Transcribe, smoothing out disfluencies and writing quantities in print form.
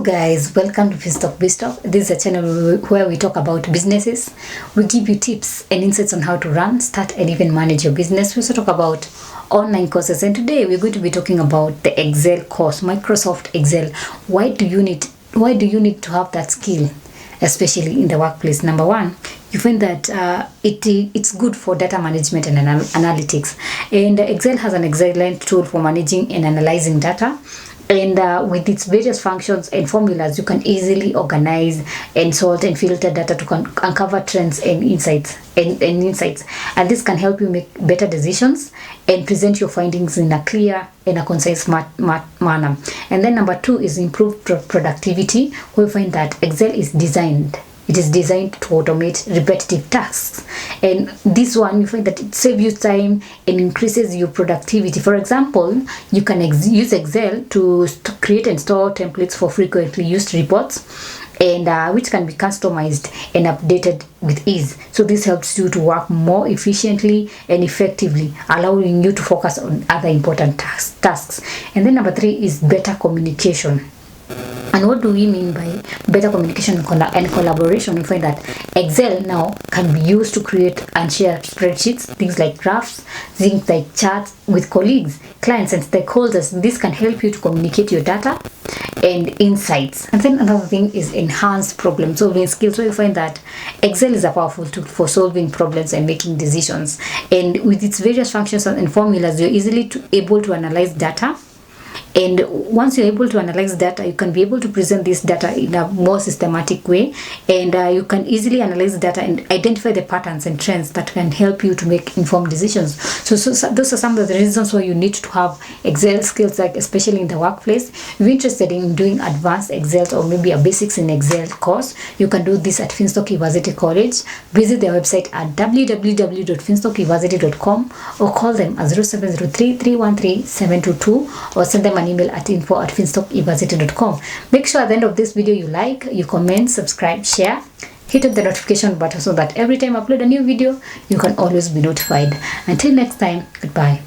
Guys, welcome to Finstock Biztalk. This is a channel where we talk about businesses. We give you tips and insights on how to run, start and even manage your business. We also talk about online courses, and today we're going to be talking about the Excel course, Microsoft Excel. Why do you need to have that skill, especially in the workplace? Number one, you find that it's good for data management and analytics, and Excel has an excellent tool for managing and analyzing data. And with its various functions and formulas, you can easily organize and sort and filter data to uncover trends and insights. And this can help you make better decisions and present your findings in a clear and a concise manner. And then number two is improved productivity. We find that Excel is designed to automate repetitive tasks, and this one you find that it saves you time and increases your productivity. For example, you can use Excel to create and store templates for frequently used reports, and which can be customized and updated with ease. So this helps you to work more efficiently and effectively, allowing you to focus on other important tasks. And then number three is better communication. And what do we mean by better communication and collaboration? We find that Excel now can be used to create and share spreadsheets, things like graphs, things like charts with colleagues, clients, and stakeholders. This can help you to communicate your data and insights. And then another thing is enhanced problem solving skills. So you find that Excel is a powerful tool for solving problems and making decisions. And with its various functions and formulas, you're easily able to analyze data. And once you're able to analyze data, you can be able to present this data in a more systematic way, and you can easily analyze data and identify the patterns and trends that can help you to make informed decisions. So those are some of the reasons why you need to have Excel skills, like especially in the workplace. If you're interested in doing advanced Excel or maybe a basics in Excel course, you can do this at Finstock University College. Visit their website at www.finstockuniversity.com or call them at 0703 313 722 or send them an email at info@finstockuniversity.com. Make sure at the end of this video you like, you comment, subscribe, share, hit up the notification button so that every time I upload a new video, you can always be notified. Until next time, goodbye.